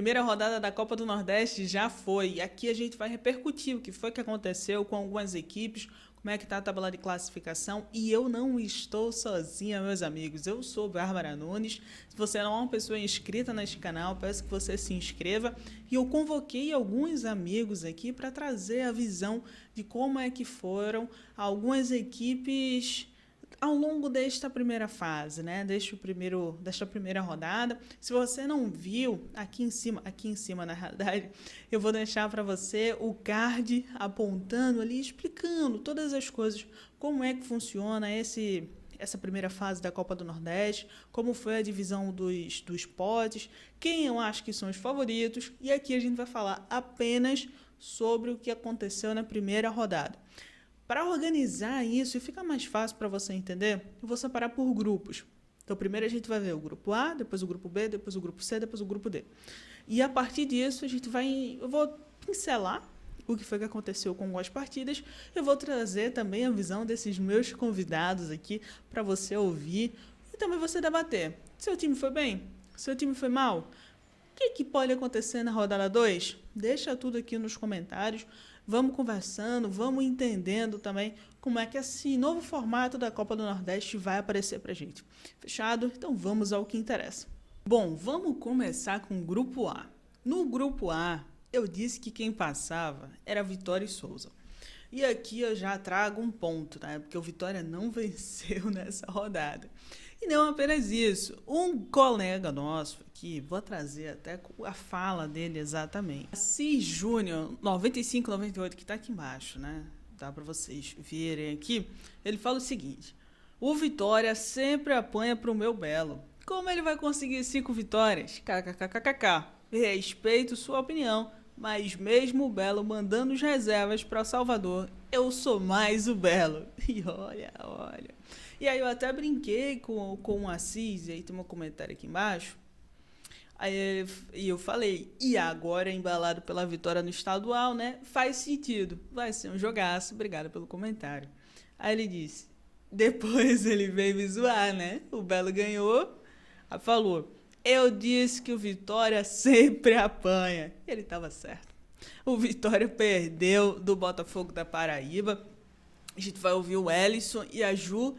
Primeira rodada da Copa do Nordeste já foi. E aqui a gente vai repercutir o que foi que aconteceu com algumas equipes, como é que está a tabela de classificação. E eu não estou sozinha, meus amigos. Eu sou Bárbara Nunes. Se você não é uma pessoa inscrita neste canal, peço que você se inscreva. E eu convoquei alguns amigos aqui para trazer a visão de como é que foram algumas equipes ao longo desta primeira fase, né? Desta primeira rodada. Se você não viu, aqui em cima na realidade, eu vou deixar para você o card apontando ali, explicando todas as coisas, como é que funciona essa primeira fase da Copa do Nordeste, como foi a divisão dos potes, quem eu acho que são os favoritos, e aqui a gente vai falar apenas sobre o que aconteceu na primeira rodada. Para organizar isso e ficar mais fácil para você entender, eu vou separar por grupos. Então, primeiro a gente vai ver o grupo A, depois o grupo B, depois o grupo C, depois o grupo D. E a partir disso, eu vou pincelar o que foi que aconteceu com algumas partidas. Eu vou trazer também a visão desses meus convidados aqui para você ouvir e também você debater. Seu time foi bem? Seu time foi mal? O que pode acontecer na rodada 2? Deixa tudo aqui nos comentários. Vamos conversando, vamos entendendo também como é que esse novo formato da Copa do Nordeste vai aparecer pra gente. Fechado? Então vamos ao que interessa. Bom, vamos começar com o Grupo A. No Grupo A, eu disse que quem passava era Vitória e Souza. E aqui eu já trago um ponto, né? Porque o Vitória não venceu nessa rodada. E não apenas isso, um colega nosso aqui, vou trazer até a fala dele exatamente. Assis Júnior, 9598, que está aqui embaixo, né? Dá para vocês verem aqui. Ele fala o seguinte: o Vitória sempre apanha para o meu Belo. Como ele vai conseguir 5 vitórias? KKKKK. Respeito sua opinião, mas mesmo o Belo mandando as reservas para Salvador, eu sou mais o Belo. E olha. E aí eu até brinquei com o Assis, e aí tem um comentário aqui embaixo. E eu falei, e agora embalado pela vitória no estadual, né? Faz sentido, vai ser um jogaço, obrigado pelo comentário. Aí ele disse, depois ele veio me zoar, né? O Belo ganhou, aí falou, eu disse que o Vitória sempre apanha. Ele estava certo. O Vitória perdeu do Botafogo da Paraíba. A gente vai ouvir o Ellison e a Ju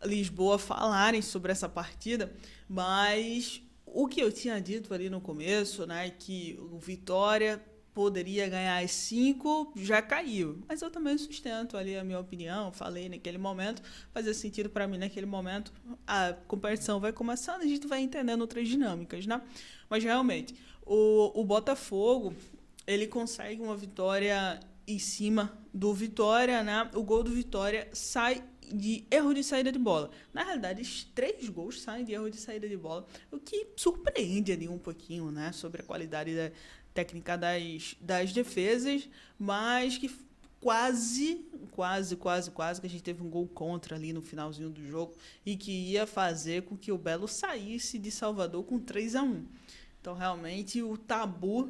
Lisboa falarem sobre essa partida, mas o que eu tinha dito ali no começo, né, que o Vitória poderia ganhar as 5, já caiu. Mas eu também sustento ali a minha opinião, falei naquele momento, fazia sentido para mim naquele momento, a competição vai começando, a gente vai entendendo outras dinâmicas, né? Mas realmente, o Botafogo, ele consegue uma vitória em cima do Vitória, né? O gol do Vitória sai de erro de saída de bola. Na realidade, os 3 gols saem de erro de saída de bola, o que surpreende ali um pouquinho, né? Sobre a qualidade técnica das defesas, mas que quase que a gente teve um gol contra ali no finalzinho do jogo e que ia fazer com que o Belo saísse de Salvador com 3-1. Então, realmente, o tabu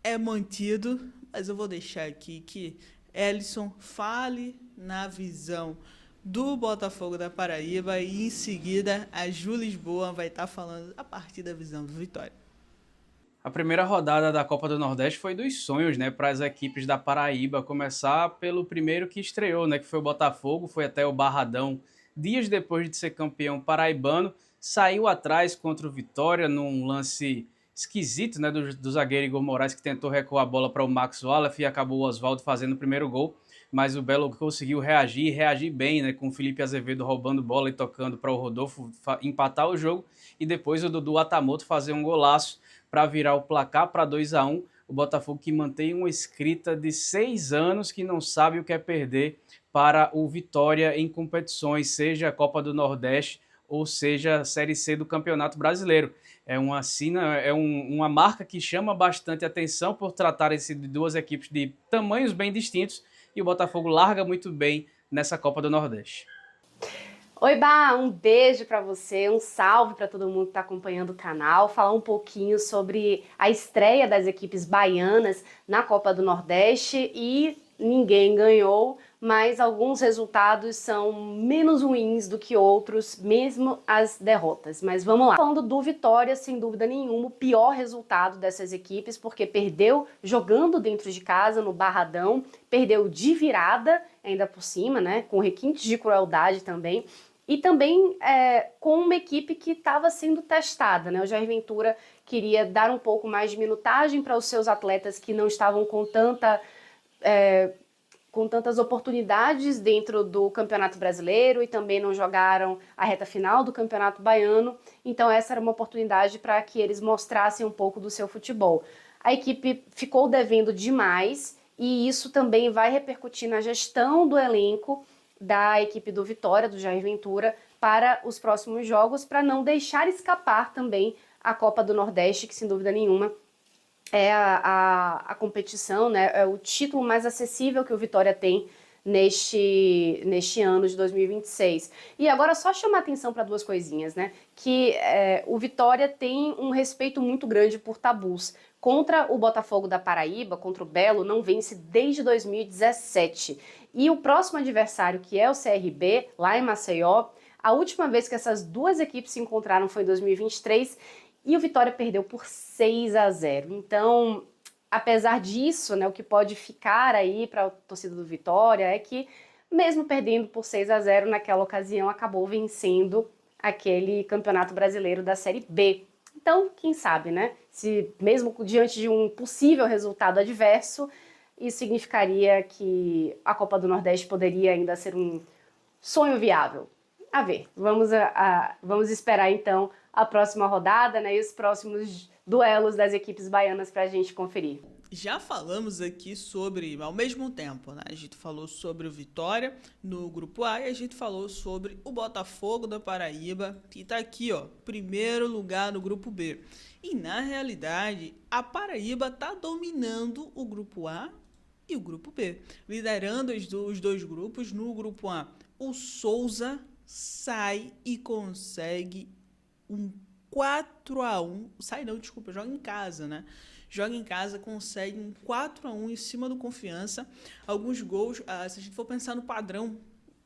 é mantido, mas eu vou deixar aqui que Ellison fale na visão do Botafogo da Paraíba e em seguida a Ju Lisboa vai estar falando a partir da visão do Vitória. A primeira rodada da Copa do Nordeste foi dos sonhos, né, para as equipes da Paraíba, começar pelo primeiro que estreou, né, que foi o Botafogo, foi até o Barradão, dias depois de ser campeão paraibano, saiu atrás contra o Vitória num lance esquisito, né, do zagueiro Igor Moraes, que tentou recuar a bola para o Max Wallace e acabou o Oswaldo fazendo o primeiro gol, mas o Belo conseguiu reagir bem, né, com o Felipe Azevedo roubando bola e tocando para o Rodolfo empatar o jogo, e depois o Dudu Atamoto fazer um golaço para virar o placar para 2-1. O Botafogo que mantém uma escrita de 6 anos que não sabe o que é perder para o Vitória em competições, seja a Copa do Nordeste ou seja a Série C do Campeonato Brasileiro. Uma marca que chama bastante atenção por tratarem-se de duas equipes de tamanhos bem distintos, e o Botafogo larga muito bem nessa Copa do Nordeste. Oi, Bá, um beijo para você, um salve para todo mundo que está acompanhando o canal, falar um pouquinho sobre a estreia das equipes baianas na Copa do Nordeste e ninguém ganhou, mas alguns resultados são menos ruins do que outros, mesmo as derrotas. Mas vamos lá. Falando do Vitória, sem dúvida nenhuma, o pior resultado dessas equipes, porque perdeu jogando dentro de casa, no Barradão, perdeu de virada, ainda por cima, né, com requintes de crueldade também, e também com uma equipe que estava sendo testada, né? O Jair Ventura queria dar um pouco mais de minutagem para os seus atletas que não estavam com tantas oportunidades dentro do Campeonato Brasileiro e também não jogaram a reta final do Campeonato Baiano. Então essa era uma oportunidade para que eles mostrassem um pouco do seu futebol. A equipe ficou devendo demais e isso também vai repercutir na gestão do elenco da equipe do Vitória, do Jair Ventura, para os próximos jogos, para não deixar escapar também a Copa do Nordeste, que sem dúvida nenhuma é a competição, né? É o título mais acessível que o Vitória tem neste ano de 2026. E agora só chamar atenção para duas coisinhas, né? Que o Vitória tem um respeito muito grande por tabus. Contra o Botafogo da Paraíba, contra o Belo, não vence desde 2017. E o próximo adversário, que é o CRB, lá em Maceió, a última vez que essas duas equipes se encontraram foi em 2023 e o Vitória perdeu por 6-0. Então, apesar disso, né, o que pode ficar aí para a torcida do Vitória é que, mesmo perdendo por 6-0 naquela ocasião, acabou vencendo aquele Campeonato Brasileiro da Série B. Então, quem sabe, né? Se mesmo diante de um possível resultado adverso, isso significaria que a Copa do Nordeste poderia ainda ser um sonho viável. A ver, vamos esperar então a próxima rodada, né, e os próximos duelos das equipes baianas para a gente conferir. Já falamos aqui sobre, ao mesmo tempo, né? A gente falou sobre o Vitória no Grupo A e a gente falou sobre o Botafogo da Paraíba, que está aqui, ó, primeiro lugar no Grupo B. E, na realidade, a Paraíba está dominando o Grupo A e o Grupo B, liderando os dois grupos. No Grupo A, o Souza sai e consegue um 4-1. Sai não, desculpa, joga em casa, né? Joga em casa, consegue um 4-1 em cima do Confiança. Alguns gols, se a gente for pensar no padrão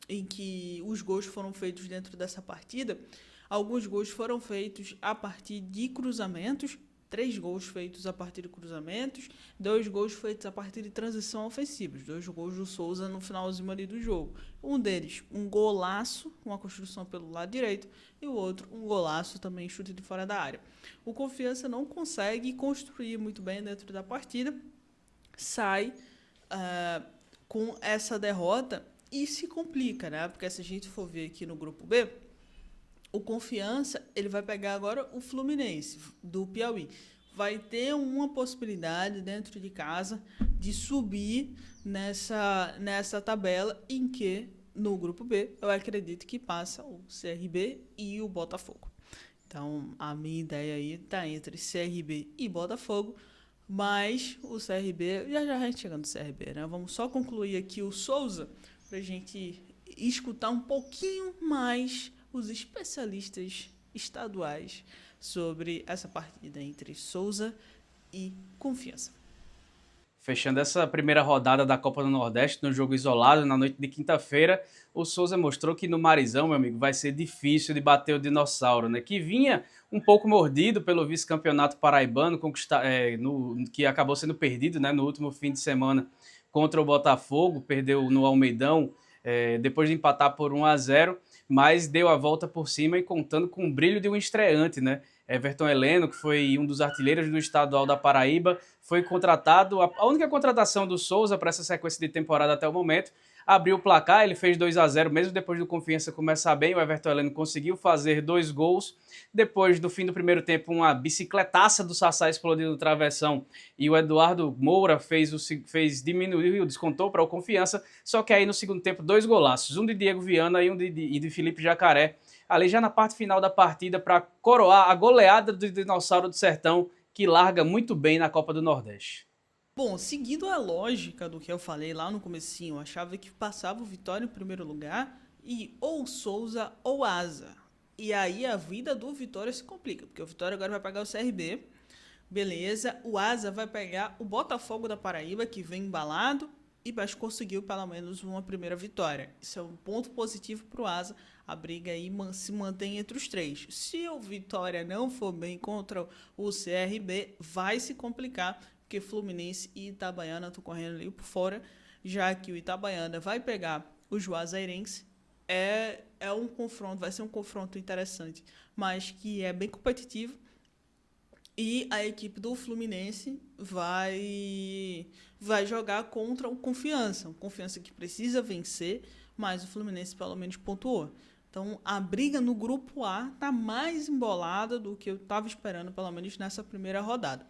em que os gols foram feitos dentro dessa partida, alguns gols foram feitos a partir de cruzamentos, 3 gols feitos a partir de cruzamentos, 2 gols feitos a partir de transição ofensiva, 2 gols do Souza no finalzinho ali do jogo. Um deles, um golaço, uma construção pelo lado direito, e o outro, um golaço também, chute de fora da área. O Confiança não consegue construir muito bem dentro da partida, sai com essa derrota e se complica, né? Porque se a gente for ver aqui no Grupo B, o Confiança, ele vai pegar agora o Fluminense, do Piauí. Vai ter uma possibilidade dentro de casa de subir nessa tabela em que, no Grupo B, eu acredito que passa o CRB e o Botafogo. Então, a minha ideia aí está entre CRB e Botafogo, mas o CRB, já a gente chegando no CRB, né? Vamos só concluir aqui o Souza, para a gente escutar um pouquinho mais os especialistas estaduais sobre essa partida entre Souza e Confiança. Fechando essa primeira rodada da Copa do Nordeste, no jogo isolado, na noite de quinta-feira, o Souza mostrou que no Marizão, meu amigo, vai ser difícil de bater o Dinossauro, né? Que vinha um pouco mordido pelo vice-campeonato paraibano, que acabou sendo perdido, né, no último fim de semana contra o Botafogo, perdeu no Almeidão, depois de empatar por 1-0, mas deu a volta por cima e contando com o brilho de um estreante, né? Everton Heleno, que foi um dos artilheiros do estadual da Paraíba, foi contratado, a única contratação do Souza para essa sequência de temporada até o momento, abriu o placar, ele fez 2-0, mesmo depois do Confiança começar bem, o Everton Heleno conseguiu fazer 2 gols, depois do fim do primeiro tempo, uma bicicletaça do Sassá explodiu no travessão, e o Eduardo Moura diminuiu, descontou para o Confiança, só que aí no segundo tempo 2 golaços, um de Diego Viana e um de Felipe Jacaré, ali já na parte final da partida para coroar a goleada do Dinossauro do Sertão, que larga muito bem na Copa do Nordeste. Bom, seguindo a lógica do que eu falei lá no comecinho, eu achava que passava o Vitória em primeiro lugar e ou Souza ou Asa. E aí a vida do Vitória se complica, porque o Vitória agora vai pegar o CRB, beleza, o Asa vai pegar o Botafogo da Paraíba, que vem embalado, mas conseguiu pelo menos uma primeira vitória. Isso é um ponto positivo para o Asa. A briga aí se mantém entre os três. Se o Vitória não for bem contra o CRB, vai se complicar, porque Fluminense e Itabaiana estão correndo ali por fora, já que o Itabaiana vai pegar o Juazeirense. É um confronto, vai ser um confronto interessante, mas que é bem competitivo. E a equipe do Fluminense vai jogar contra o Confiança. O Confiança que precisa vencer, mas o Fluminense pelo menos pontuou. Então, a briga no grupo A está mais embolada do que eu estava esperando, pelo menos nessa primeira rodada.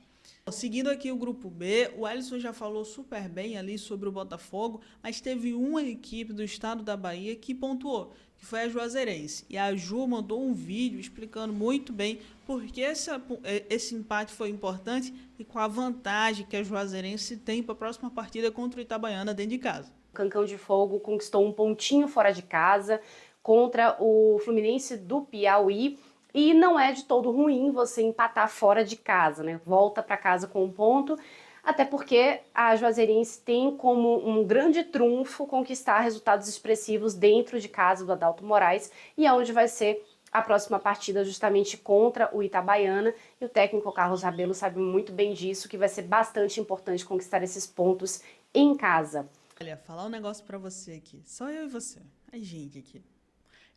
Seguindo aqui o grupo B, o Alisson já falou super bem ali sobre o Botafogo, mas teve uma equipe do estado da Bahia que pontuou, que foi a Juazeirense. E a Ju mandou um vídeo explicando muito bem por que esse empate foi importante e qual a vantagem que a Juazeirense tem para a próxima partida contra o Itabaiana dentro de casa. O Cancão de Fogo conquistou um pontinho fora de casa contra o Fluminense do Piauí. E não é de todo ruim você empatar fora de casa, né? Volta para casa com um ponto, até porque a Juazeirense tem como um grande trunfo conquistar resultados expressivos dentro de casa do Adalto Moraes, e é onde vai ser a próxima partida justamente contra o Itabaiana, e o técnico Carlos Rabelo sabe muito bem disso, que vai ser bastante importante conquistar esses pontos em casa. Olha, falar um negócio para você aqui, só eu e você, a gente aqui.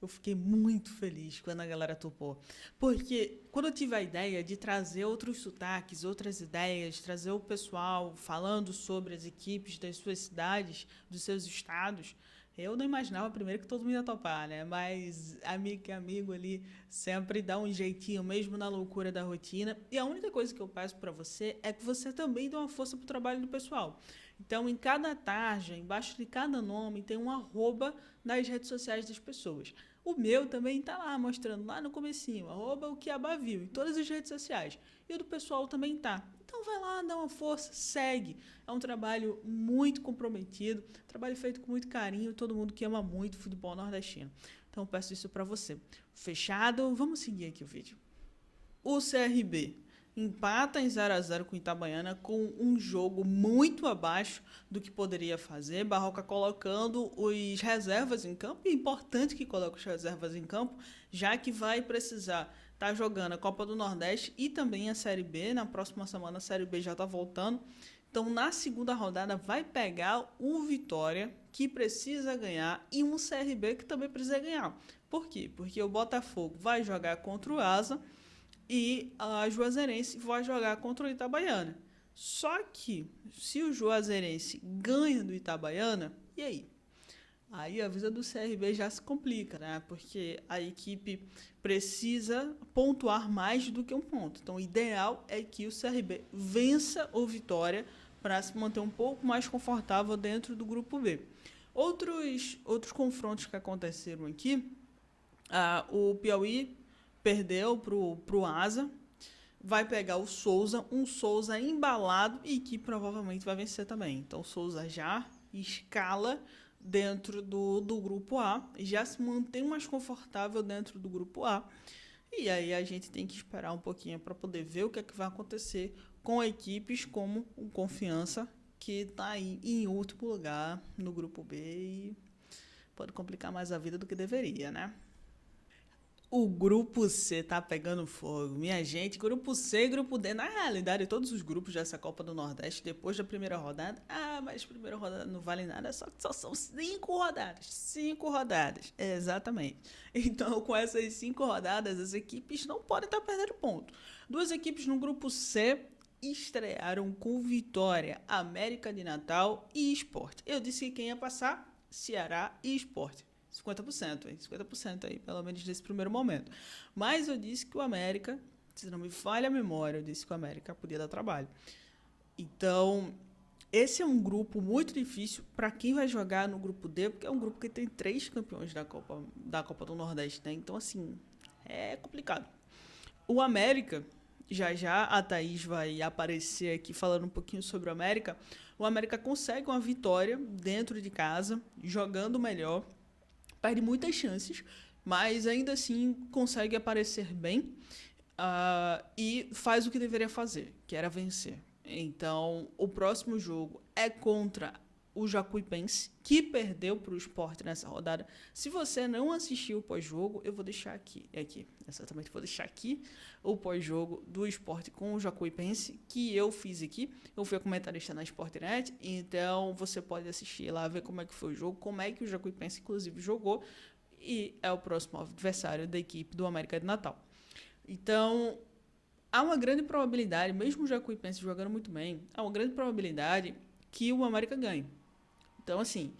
Eu fiquei muito feliz quando a galera topou. Porque quando eu tive a ideia de trazer outros sotaques, outras ideias, trazer o pessoal falando sobre as equipes das suas cidades, dos seus estados, eu não imaginava primeiro que todo mundo ia topar, né? Mas amigo que amigo ali sempre dá um jeitinho, mesmo na loucura da rotina. E a única coisa que eu peço para você é que você também dê uma força pro trabalho do pessoal. Então, em cada tarja, embaixo de cada nome, tem um @ nas redes sociais das pessoas. O meu também está lá, mostrando lá no comecinho, @oquiabavio, em todas as redes sociais. E o do pessoal também tá. Então vai lá, dá uma força, segue. É um trabalho muito comprometido, trabalho feito com muito carinho, todo mundo que ama muito futebol nordestino. Então eu peço isso para você. Fechado? Vamos seguir aqui o vídeo. O CRB empata em 0-0 com o Itabaiana, com um jogo muito abaixo do que poderia fazer. Barroca colocando os reservas em campo. E é importante que coloque os reservas em campo, já que vai precisar estar jogando a Copa do Nordeste e também a Série B. Na próxima semana a Série B já está voltando. Então, na segunda rodada, vai pegar o Vitória, que precisa ganhar, e um CRB que também precisa ganhar. Por quê? Porque o Botafogo vai jogar contra o Asa e a Juazeirense vai jogar contra o Itabaiana. Só que, se o Juazeirense ganha do Itabaiana, e aí? Aí a vida do CRB já se complica, né? Porque a equipe precisa pontuar mais do que um ponto. Então, o ideal é que o CRB vença o Vitória para se manter um pouco mais confortável dentro do grupo B. Outros confrontos que aconteceram aqui, o Piauí perdeu pro Asa, vai pegar o Souza, um Souza embalado e que provavelmente vai vencer também. Então, o Souza já escala dentro do grupo A, já se mantém mais confortável dentro do grupo A. E aí a gente tem que esperar um pouquinho para poder ver o que é que vai acontecer com equipes como o Confiança, que está aí em último lugar no grupo B e pode complicar mais a vida do que deveria, né? O grupo C tá pegando fogo. Minha gente, grupo C e grupo D. Na realidade, todos os grupos dessa Copa do Nordeste, depois da primeira rodada, mas a primeira rodada não vale nada, só que só são 5 rodadas. 5 rodadas, exatamente. Então, com essas 5 rodadas, as equipes não podem estar perdendo ponto. 2 equipes no grupo C estrearam com vitória: América de Natal e Sport. Eu disse que quem ia passar, Ceará e Sport. 50%, hein? 50% aí, pelo menos nesse primeiro momento. Mas eu disse que o América, se não me falha a memória, eu disse que o América podia dar trabalho. Então, esse é um grupo muito difícil para quem vai jogar no grupo D, porque é um grupo que tem 3 campeões da Copa do Nordeste, né? Então, assim, é complicado. O América, já a Thaís vai aparecer aqui falando um pouquinho sobre o América. O América consegue uma vitória dentro de casa, jogando melhor. Perde muitas chances, mas ainda assim consegue aparecer bem e faz o que deveria fazer, que era vencer. Então, o próximo jogo é contra o Jacuipense, que perdeu para o Sport nessa rodada. Se você não assistiu o pós-jogo, eu vou deixar aqui, exatamente, vou deixar aqui o pós-jogo do Sport com o Jacuipense, que eu fiz aqui. Eu fui a comentarista na Sportnet, então você pode assistir lá, ver como é que foi o jogo, como é que o Jacuipense, inclusive, jogou, e é o próximo adversário da equipe do América de Natal. Então, há uma grande probabilidade, mesmo o Jacuipense jogando muito bem, há uma grande probabilidade que o América ganhe. Então, assim,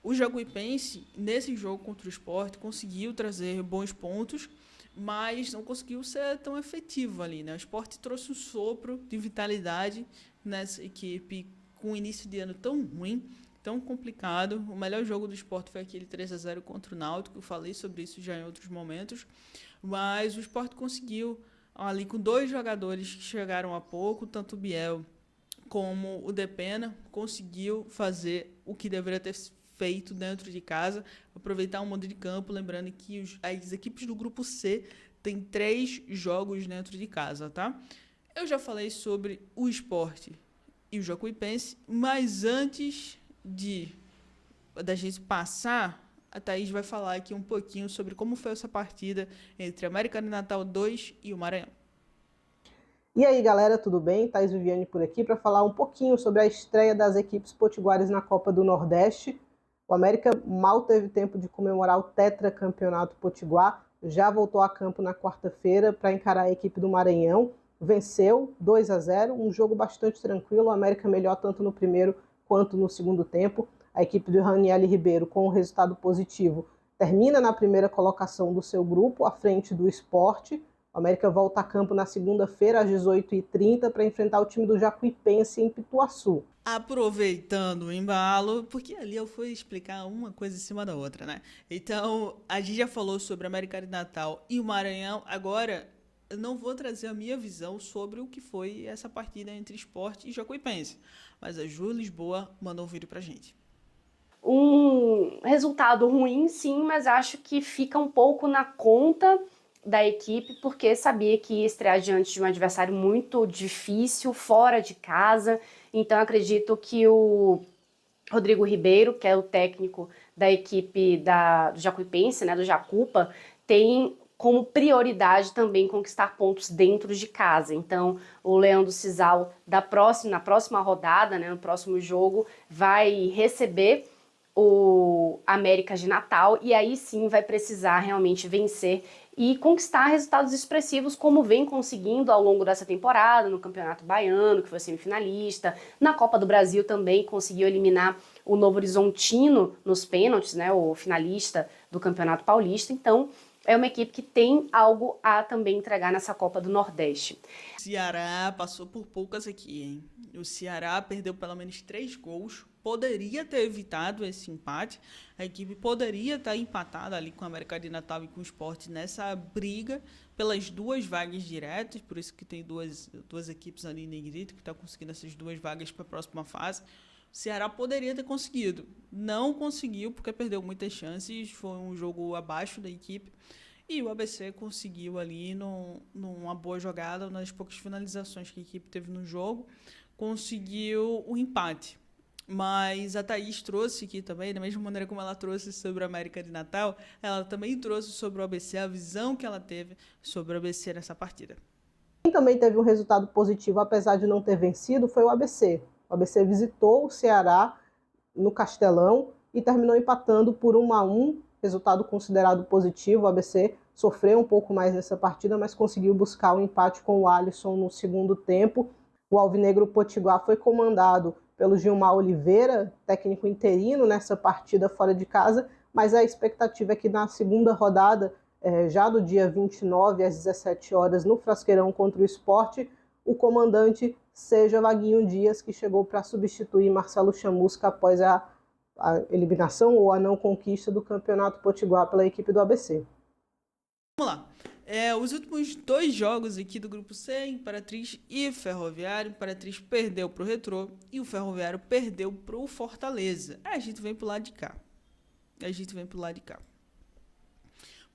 o Jacuipense, nesse jogo contra o Sport, conseguiu trazer bons pontos, mas não conseguiu ser tão efetivo ali, né? O Sport trouxe um sopro de vitalidade nessa equipe com um início de ano tão ruim, tão complicado. O melhor jogo do Sport foi aquele 3-0 contra o Náutico, eu falei sobre isso já em outros momentos, mas o Sport conseguiu, ali com 2 jogadores que chegaram há pouco, tanto o Biel como o Depena, conseguiu fazer o que deveria ter feito dentro de casa, aproveitar o mando de campo, lembrando que as equipes do grupo C têm 3 jogos dentro de casa, tá? Eu já falei sobre o Sport e o Jacuipense, mas antes da gente passar, a Thaís vai falar aqui um pouquinho sobre como foi essa partida entre América de Natal 2 e o Maranhão. E aí, galera, tudo bem? Thaís Viviane por aqui para falar um pouquinho sobre a estreia das equipes potiguares na Copa do Nordeste. O América mal teve tempo de comemorar o tetracampeonato potiguar, já voltou a campo na quarta-feira para encarar a equipe do Maranhão. Venceu 2-0, um jogo bastante tranquilo, o América melhor tanto no primeiro quanto no segundo tempo. A equipe do Raniel Ribeiro, com um resultado positivo, termina na primeira colocação do seu grupo, à frente do Sport. O América volta a campo na segunda-feira, às 18h30, para enfrentar o time do Jacuipense em Pituaçu. Aproveitando o embalo, porque ali eu fui explicar uma coisa em cima da outra, né? Então, a gente já falou sobre a América de Natal e o Maranhão. Agora, eu não vou trazer a minha visão sobre o que foi essa partida entre Sport e Jacuipense. Mas a Ju Lisboa mandou um vídeo pra gente. Um resultado ruim, sim, mas acho que fica um pouco na conta da equipe, porque sabia que ia estrear diante de um adversário muito difícil, fora de casa. Então, acredito que o Rodrigo Ribeiro, que é o técnico da equipe do Jacuipense, né, do Jacupa, tem como prioridade também conquistar pontos dentro de casa. Então, o Leandro Cisal, na próxima rodada, né, no próximo jogo, vai receber o América de Natal, e aí sim vai precisar realmente vencer e conquistar resultados expressivos, como vem conseguindo ao longo dessa temporada, no Campeonato Baiano, que foi semifinalista, na Copa do Brasil também conseguiu eliminar o Novo Horizontino nos pênaltis, né, o finalista do Campeonato Paulista. Então, é uma equipe que tem algo a também entregar nessa Copa do Nordeste. O Ceará passou por poucas aqui, hein? O Ceará perdeu pelo menos 3 gols, poderia ter evitado esse empate, a equipe poderia estar empatada ali com a América de Natal e com o Sport nessa briga pelas 2 vagas diretas, por isso que tem duas equipes ali em negrito que estão conseguindo essas 2 vagas para a próxima fase. O Ceará poderia ter conseguido, não conseguiu porque perdeu muitas chances, foi um jogo abaixo da equipe. E o ABC conseguiu ali, numa boa jogada, nas poucas finalizações que a equipe teve no jogo, conseguiu o empate. Mas a Thaís trouxe aqui também, da mesma maneira como ela trouxe sobre a América de Natal, ela também trouxe sobre o ABC, a visão que ela teve sobre o ABC nessa partida. Quem também teve um resultado positivo, apesar de não ter vencido, foi o ABC. O ABC visitou o Ceará no Castelão e terminou empatando por 1-1, resultado considerado positivo. O ABC sofreu um pouco mais nessa partida, mas conseguiu buscar o empate com o Alisson no segundo tempo. O Alvinegro Potiguar foi comandado pelo Gilmar Oliveira, técnico interino nessa partida fora de casa, mas a expectativa é que na segunda rodada, já do dia 29 às 17 horas, no Frasqueirão contra o Sport, o comandante seja Vaguinho Dias, que chegou para substituir Marcelo Chamusca após a eliminação ou a não conquista do Campeonato Potiguar pela equipe do ABC. Vamos lá. Os últimos 2 jogos aqui do Grupo C, Imperatriz e Ferroviário. Imperatriz perdeu para o Retrô e o Ferroviário perdeu para o Fortaleza. A gente vem para o lado de cá.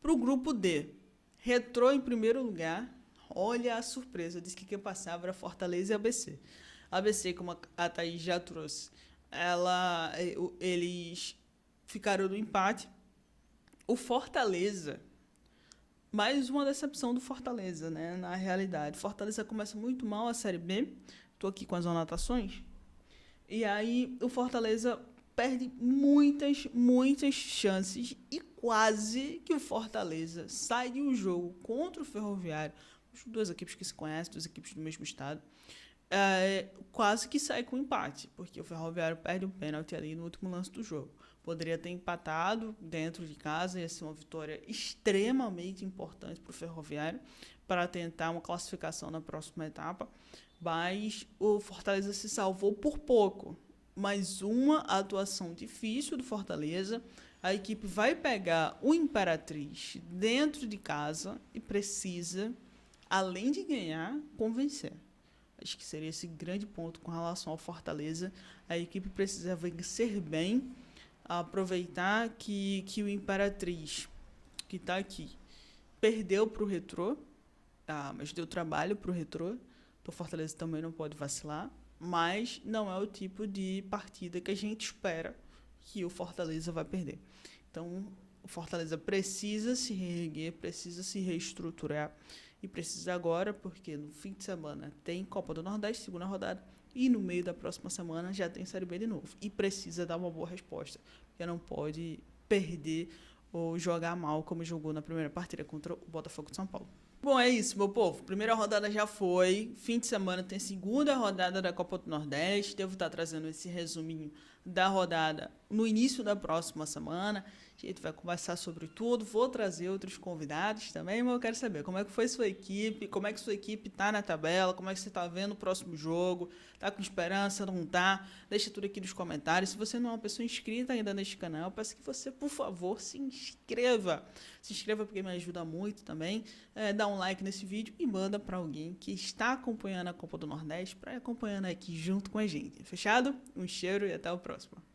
Para o Grupo D, Retrô em primeiro lugar. Olha a surpresa, disse que quem passava era Fortaleza e ABC. ABC, como a Thaís já trouxe, eles ficaram no empate. O Fortaleza, mais uma decepção do Fortaleza, né? Na realidade, Fortaleza começa muito mal a Série B. Estou aqui com as anotações. E aí o Fortaleza perde muitas chances e quase que o Fortaleza sai de um jogo contra o Ferroviário, duas equipes que se conhecem, duas equipes do mesmo estado, quase que sai com empate, porque o Ferroviário perde um pênalti ali no último lance do jogo. Poderia ter empatado dentro de casa, ia ser uma vitória extremamente importante para o Ferroviário, para tentar uma classificação na próxima etapa, mas o Fortaleza se salvou por pouco. Mais uma atuação difícil do Fortaleza. A equipe vai pegar o Imperatriz dentro de casa e precisa, além de ganhar, convencer. Acho que seria esse grande ponto com relação ao Fortaleza. A equipe precisa vencer bem, aproveitar que o Imperatriz, que está aqui, perdeu para o Retrô, mas deu trabalho para o Retrô. Então o Fortaleza também não pode vacilar, mas não é o tipo de partida que a gente espera que o Fortaleza vai perder. Então, o Fortaleza precisa se reerguer, precisa se reestruturar e precisa agora, porque no fim de semana tem Copa do Nordeste, segunda rodada, e no meio da próxima semana já tem Série B de novo. E precisa dar uma boa resposta, porque não pode perder ou jogar mal como jogou na primeira partida contra o Botafogo de São Paulo. Bom, é isso, meu povo. Primeira rodada já foi. Fim de semana tem segunda rodada da Copa do Nordeste. Devo estar trazendo esse resuminho da rodada no início da próxima semana. A gente vai conversar sobre tudo. Vou trazer outros convidados também, mas eu quero saber como é que foi sua equipe, como é que sua equipe está na tabela, como é que você está vendo o próximo jogo, tá com esperança, não tá? Deixa tudo aqui nos comentários. Se você não é uma pessoa inscrita ainda neste canal, eu peço que você, por favor, se inscreva. Se inscreva porque me ajuda muito também. Dá um like nesse vídeo e manda para alguém que está acompanhando a Copa do Nordeste para ir acompanhando aqui junto com a gente. Fechado? Um cheiro e até o próximo.